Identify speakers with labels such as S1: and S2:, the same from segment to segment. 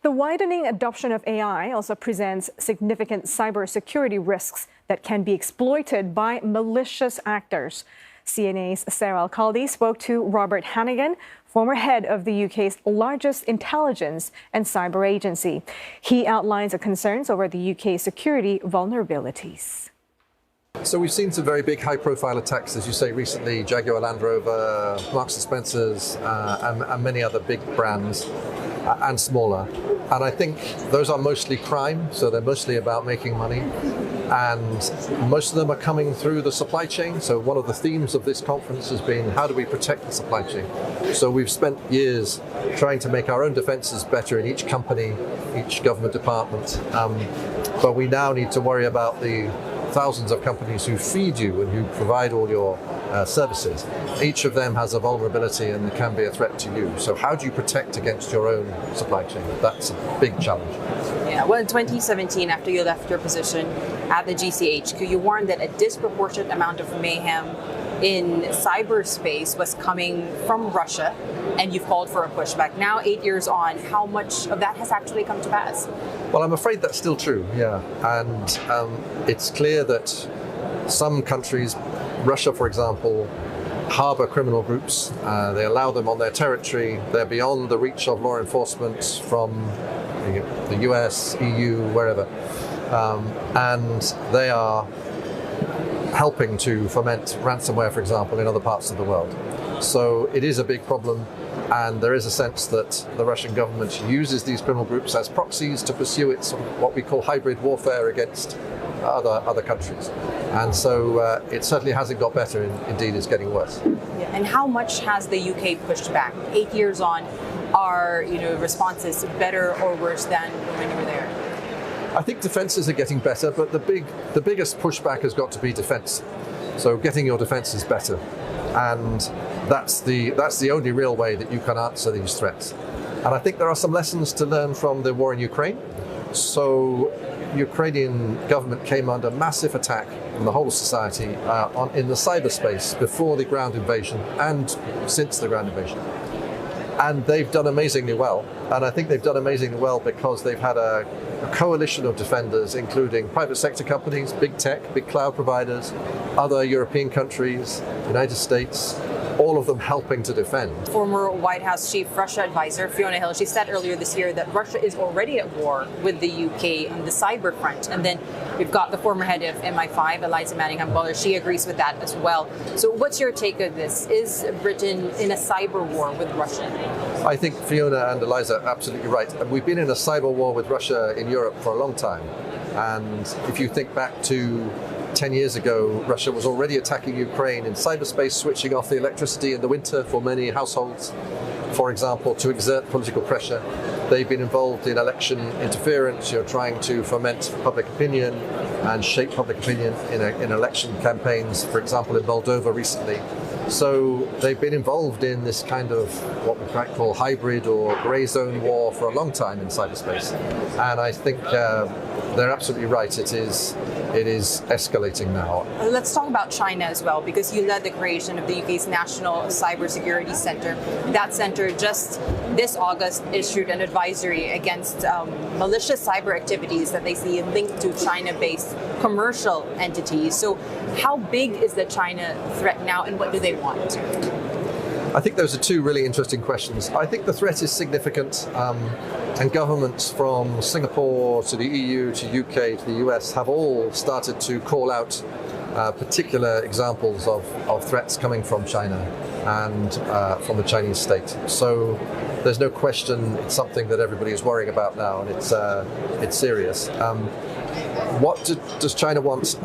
S1: The widening adoption of AI also presents significant cybersecurity risks that can be exploited by malicious actors. CNA's Sarah Al-Khaldi spoke to Robert Hannigan, former head of the UK's largest intelligence and cyber agency. He outlines the concerns over the UK's security vulnerabilities.
S2: So we've seen some very big high-profile attacks, as you say, recently, Jaguar Land Rover, Marks & Spencer's, and many other big brands, and smaller. And I think those are mostly crime, so they're mostly about making money. And most of them are coming through the supply chain. So one of the themes of this conference has been, how do we protect the supply chain? So we've spent years trying to make our own defenses better in each company, each government department. But we now need to worry about the thousands of companies who feed you and who provide all your services. Each of them has a vulnerability and can be a threat to you. So how do you protect against your own supply chain? That's a big challenge.
S3: Yeah, well, in 2017, after you left your position at the GCHQ, you warned that a disproportionate amount of mayhem in cyberspace was coming from Russia, and you've called for a pushback. Now, 8 years on, how much of that has actually come to pass?
S2: Well, I'm afraid that's still true, yeah. And it's clear that some countries, Russia, for example, harbor criminal groups. They allow them on their territory. They're beyond the reach of law enforcement from the US, EU, wherever. And they are helping to foment ransomware, for example, in other parts of the world. So it is a big problem, and there is a sense that the Russian government uses these criminal groups as proxies to pursue its sort of what we call hybrid warfare against other countries. And so it certainly hasn't got better, indeed it's getting worse.
S3: Yeah. And how much has the UK pushed back? 8 years on, are responses better or worse than when you were there?
S2: I think defences are getting better, but the biggest pushback has got to be defence. So getting your defences better, and that's the only real way that you can answer these threats. And I think there are some lessons to learn from the war in Ukraine. So Ukrainian government came under massive attack from the whole society in the cyberspace before the ground invasion and since the ground invasion. And they've done amazingly well. And I think they've done amazingly well because they've had a coalition of defenders, including private sector companies, big tech, big cloud providers, other European countries, United States, all of them helping to defend.
S3: Former White House Chief Russia Advisor Fiona Hill, she said earlier this year that Russia is already at war with the UK on the cyber front. And then we've got the former head of MI5, Eliza Manningham-Buller. She agrees with that as well. So what's your take on this? Is Britain in a cyber war with Russia?
S2: I think Fiona and Eliza are absolutely right. And we've been in a cyber war with Russia in Europe for a long time. And if you think back to 10 years ago, Russia was already attacking Ukraine in cyberspace, switching off the electricity in the winter for many households, for example, to exert political pressure. They've been involved in election interference, trying to foment public opinion and shape public opinion in election campaigns, for example, in Moldova recently. So they've been involved in this kind of what we might call hybrid or grey zone war for a long time in cyberspace. And I think they're absolutely right. It is escalating now.
S3: Let's talk about China as well, because you led the creation of the UK's National Cybersecurity Centre. That centre just this August issued an advisory against malicious cyber activities that they see linked to China-based commercial entities. So how big is the China threat now, and what do they want?
S2: I think those are two really interesting questions. I think the threat is significant, and governments from Singapore to the EU to UK to the US have all started to call out particular examples of threats coming from China and from the Chinese state. So there's no question it's something that everybody is worrying about now, and it's serious. What does China want?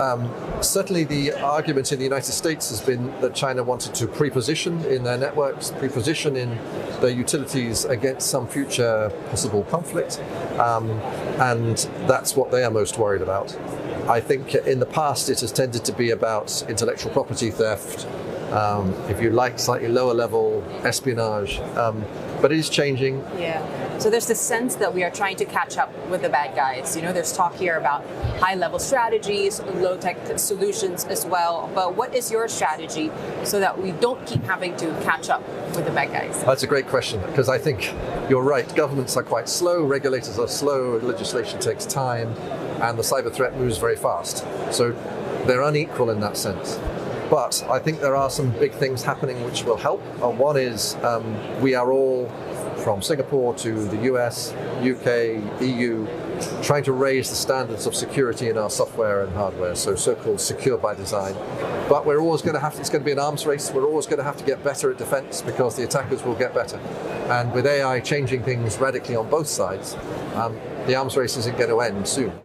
S2: Certainly the argument in the United States has been that China wanted to pre-position in their networks, pre-position in their utilities against some future possible conflict, and that's what they are most worried about. I think in the past it has tended to be about intellectual property theft, if you like, slightly lower level espionage, but it is changing.
S3: Yeah. So there's this sense that we are trying to catch up with the bad guys. There's talk here about high-level strategies, low-tech solutions as well. But what is your strategy so that we don't keep having to catch up with the bad guys?
S2: That's a great question, because I think you're right. Governments are quite slow, regulators are slow, legislation takes time, and the cyber threat moves very fast. So they're unequal in that sense. But I think there are some big things happening which will help. One is we are all, from Singapore to the US, UK, EU, trying to raise the standards of security in our software and hardware, so-called secure by design. But we're always going to have to, it's going to be an arms race. We're always going to have to get better at defense because the attackers will get better. And with AI changing things radically on both sides, the arms race isn't going to end soon.